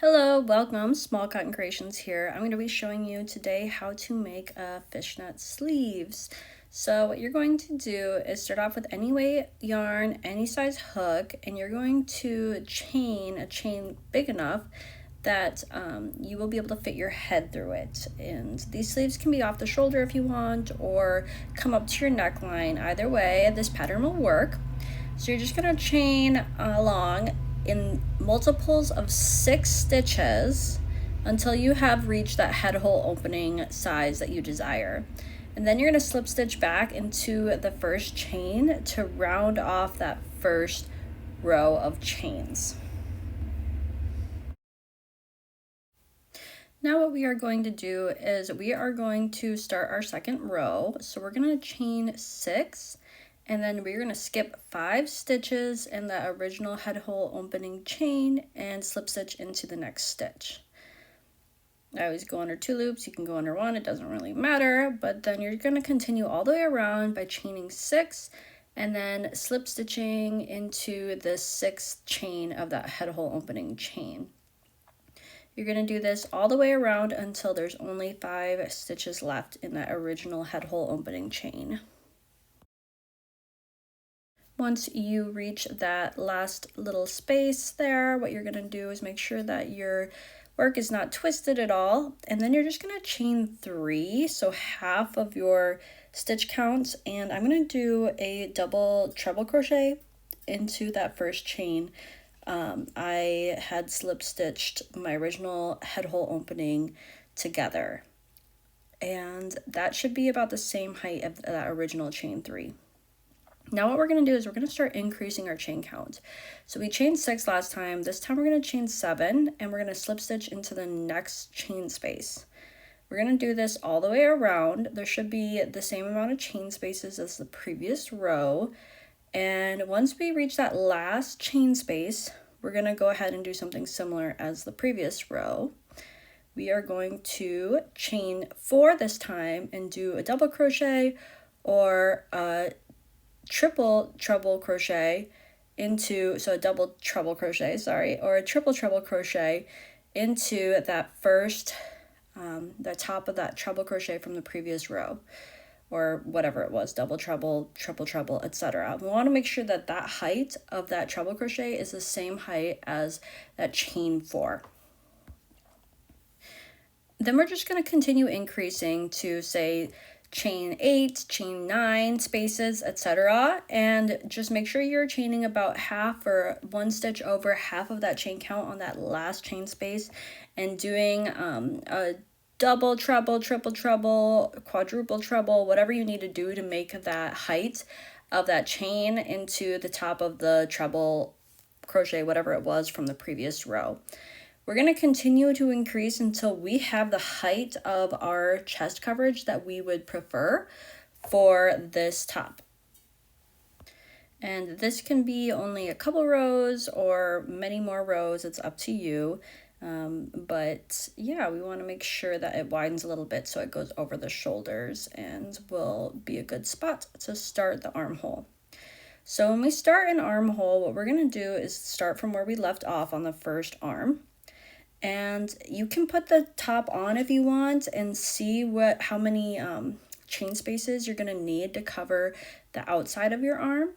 Hello, welcome, Small Cotton Creations here. I'm going to be showing you today how to make fishnet sleeves. So what you're going to do is start off with any weight yarn, any size hook, and you're going to chain a chain big enough that you will be able to fit your head through it. And these sleeves can be off the shoulder if you want, or come up to your neckline. Either way, this pattern will work. So you're just going to chain along in multiples of 6 stitches until you have reached that head hole opening size that you desire. And then you're going to slip stitch back into the first chain to round off that first row of chains. Now what we are going to do is we are going to start our second row. So we're going to chain 6, and then we're going to skip 5 stitches in the original head hole opening chain and slip stitch into the next stitch. I always go under 2 loops. You can go under 1, it doesn't really matter, but then you're going to continue all the way around by chaining 6 and then slip stitching into the 6th chain of that head hole opening chain. You're going to do this all the way around until there's only 5 stitches left in that original head hole opening chain. Once you reach that last little space there, what you're going to do is make sure that your work is not twisted at all, and then you're just going to chain 3, so half of your stitch count, and I'm going to do a double treble crochet into that first chain. I had slip stitched my original head hole opening together, and that should be about the same height of that original chain 3. Now what we're going to do is we're going to start increasing our chain count. So we chained 6 last time. This time we're going to chain 7, and we're going to slip stitch into the next chain space. We're going to do this all the way around. There should be the same amount of chain spaces as the previous row. And once we reach that last chain space, we're going to go ahead and do something similar as the previous row. We are going to chain 4 this time and do a double crochet or a triple treble crochet into, so a double treble crochet, or a triple treble crochet into that first, the top of that treble crochet from the previous row, or whatever it was, double treble, triple treble, etc. We want to make sure that that height of that treble crochet is the same height as that chain 4. Then we're just going to continue increasing to, say, chain 8, chain 9 spaces, etc. And just make sure you're chaining about half or 1 stitch over half of that chain count on that last chain space, and doing a double treble, triple treble, quadruple treble, whatever you need to do to make that height of that chain into the top of the treble crochet, whatever it was from the previous row. We're going to continue to increase until we have the height of our chest coverage that we would prefer for this top. And this can be only a couple rows or many more rows, it's up to you. But yeah, we want to make sure that it widens a little bit so it goes over the shoulders and will be a good spot to start the armhole. So when we start an armhole, what we're going to do is start from where we left off on the first arm. And you can put the top on if you want and see how many chain spaces you're going to need to cover the outside of your arm.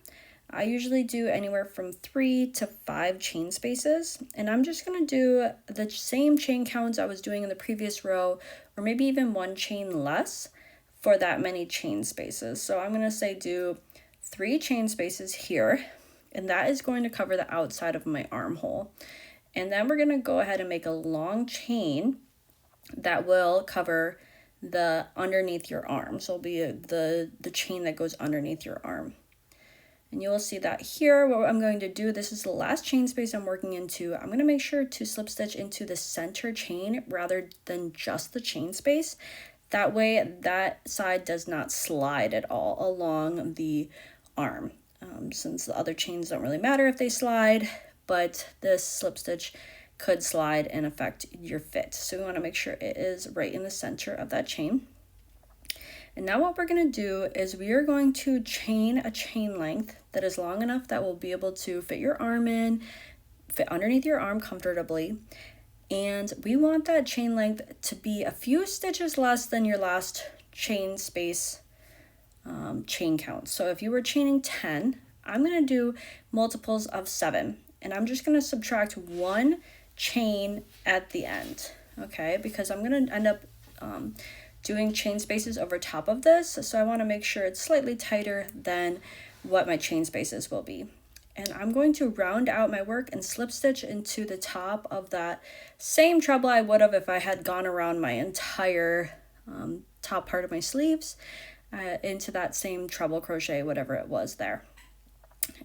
I usually do anywhere from 3 to 5 chain spaces, and I'm just going to do the same chain counts I was doing in the previous row, or maybe even 1 chain less for that many chain spaces. So I'm going to say do 3 chain spaces here, and that is going to cover the outside of my armhole. And then we're going to go ahead and make a long chain that will cover the underneath your arm. So it'll be the chain that goes underneath your arm. And you will see that here. What I'm going to do, this is the last chain space I'm working into. I'm going to make sure to slip stitch into the center chain rather than just the chain space. That way that side does not slide at all along the arm. Since the other chains don't really matter if they slide, but this slip stitch could slide and affect your fit. So we want to make sure it is right in the center of that chain. And now what we're going to do is we are going to chain a chain length that is long enough that we'll be able to fit your arm in, fit underneath your arm comfortably. And we want that chain length to be a few stitches less than your last chain space chain count. So if you were chaining 10, I'm going to do multiples of 7, and I'm just going to subtract 1 chain at the end, okay, because I'm going to end up doing chain spaces over top of this, so I want to make sure it's slightly tighter than what my chain spaces will be. And I'm going to round out my work and slip stitch into the top of that same treble I would have if I had gone around my entire top part of my sleeves into that same treble crochet, whatever it was there.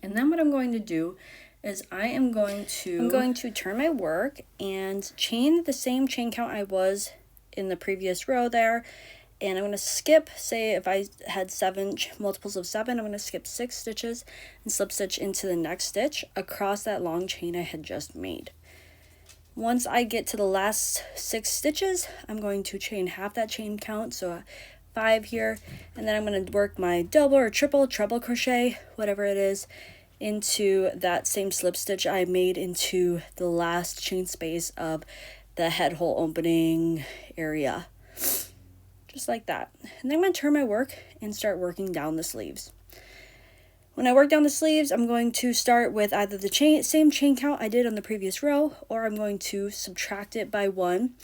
And then what I'm going to do is I'm going to turn my work and chain the same chain count I was in the previous row there. And I'm going to skip, say if I had 7 multiples of 7, I'm going to skip 6 stitches and slip stitch into the next stitch across that long chain I had just made. Once I get to the last 6 stitches, I'm going to chain half that chain count, so 5 here, and then I'm going to work my double or triple treble crochet, whatever it is, into that same slip stitch I made into the last chain space of the head hole opening area. Just like that. And then I'm going to turn my work and start working down the sleeves. When I work down the sleeves, I'm going to start with either the same chain count I did on the previous row, or I'm going to subtract it by 1.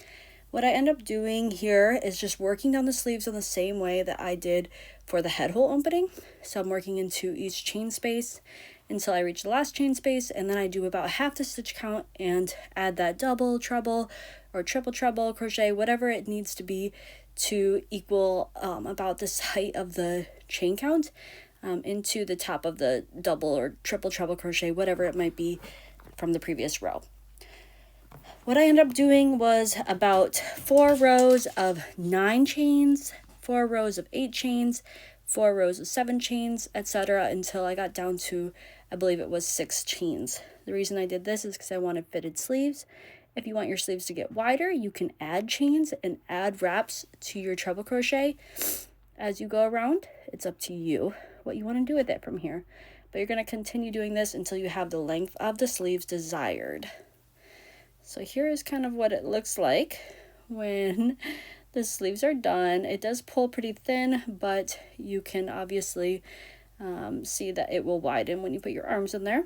What I end up doing here is just working down the sleeves in the same way that I did for the head hole opening. So I'm working into each chain space until I reach the last chain space, and then I do about half the stitch count and add that double, treble, or triple treble crochet, whatever it needs to be to equal about this height of the chain count into the top of the double or triple treble crochet, whatever it might be from the previous row. What I ended up doing was about 4 rows of 9 chains, 4 rows of 8 chains, 4 rows of 7 chains, etc. until I got down to, I believe it was 6 chains. The reason I did this is because I wanted fitted sleeves. If you want your sleeves to get wider, you can add chains and add wraps to your treble crochet as you go around. It's up to you what you want to do with it from here. But you're going to continue doing this until you have the length of the sleeves desired. So here is kind of what it looks like when the sleeves are done. It does pull pretty thin, but you can obviously see that it will widen when you put your arms in there.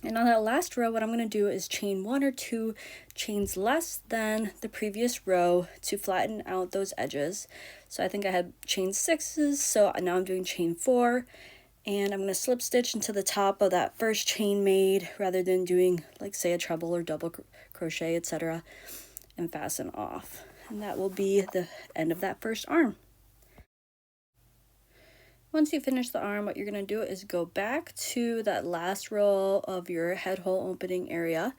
And on that last row, what I'm going to do is chain 1 or 2 chains less than the previous row to flatten out those edges. So I think I had chain 6s, so now I'm doing chain 4. And I'm going to slip stitch into the top of that first chain made rather than doing, like, say, a treble or double crochet, etc. and fasten off. And that will be the end of that first arm. Once you finish the arm, what you're going to do is go back to that last row of your head hole opening area,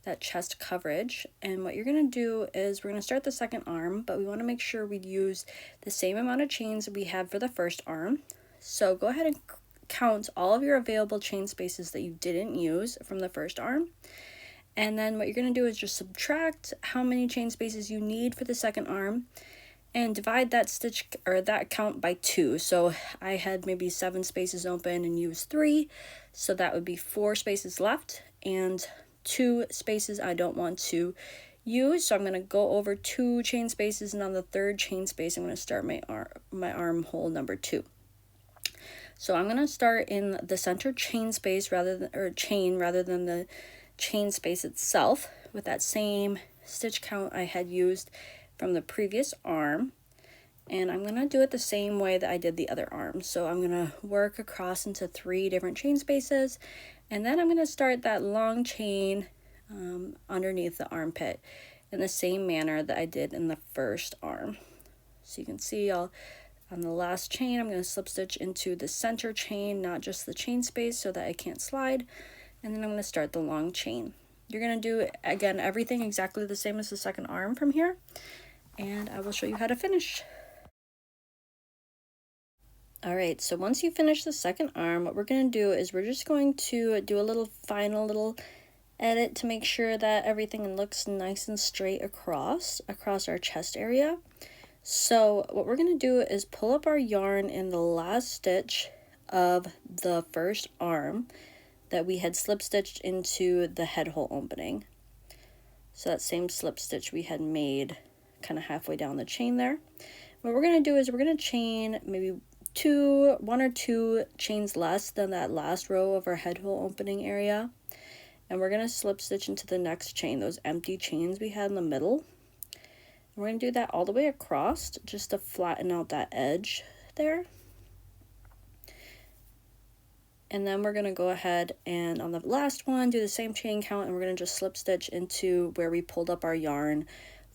that chest coverage, and what you're going to do is we're going to start the second arm, but we want to make sure we use the same amount of chains we had for the first arm. So go ahead and count all of your available chain spaces that you didn't use from the first arm, and then what you're going to do is just subtract how many chain spaces you need for the second arm and divide that stitch or that count by 2. So I had maybe 7 spaces open and used 3, so that would be 4 spaces left and 2 spaces I don't want to use. So I'm going to go over 2 chain spaces, and on the 3rd chain space I'm going to start my armhole number 2. So I'm going to start in the center chain space rather than the chain space itself with that same stitch count I had used from the previous arm, and I'm going to do it the same way that I did the other arm. So I'm going to work across into 3 different chain spaces, and then I'm going to start that long chain underneath the armpit in the same manner that I did in the first arm. So you can see on the last chain I'm going to slip stitch into the center chain, not just the chain space, so that I can't slide, and then I'm going to start the long chain. You're going to do, again, everything exactly the same as the second arm from here, and I will show you how to finish. Alright, so once you finish the second arm, what we're going to do is we're just going to do a final little edit to make sure that everything looks nice and straight across our chest area. So what we're going to do is pull up our yarn in the last stitch of the first arm that we had slip stitched into the head hole opening. So that same slip stitch we had made kind of halfway down the chain there. What we're going to do is we're going to chain maybe one or two chains less than that last row of our head hole opening area. And we're going to slip stitch into the next chain, those empty chains we had in the middle. And we're going to do that all the way across just to flatten out that edge there. And then we're going to go ahead and on the last one do the same chain count, and we're going to just slip stitch into where we pulled up our yarn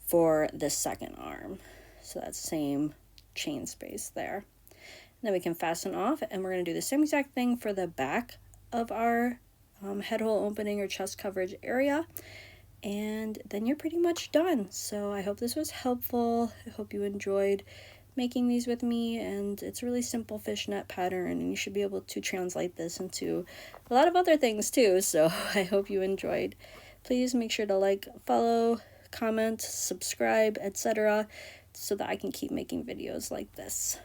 for the second arm. So that same chain space there. And then we can fasten off, and we're going to do the same exact thing for the back of our head hole opening or chest coverage area. And then you're pretty much done. So I hope this was helpful. I hope you enjoyed making these with me, and it's a really simple fishnet pattern, and you should be able to translate this into a lot of other things too. So I hope you enjoyed. Please make sure to like, follow, comment, subscribe, etc., so that I can keep making videos like this.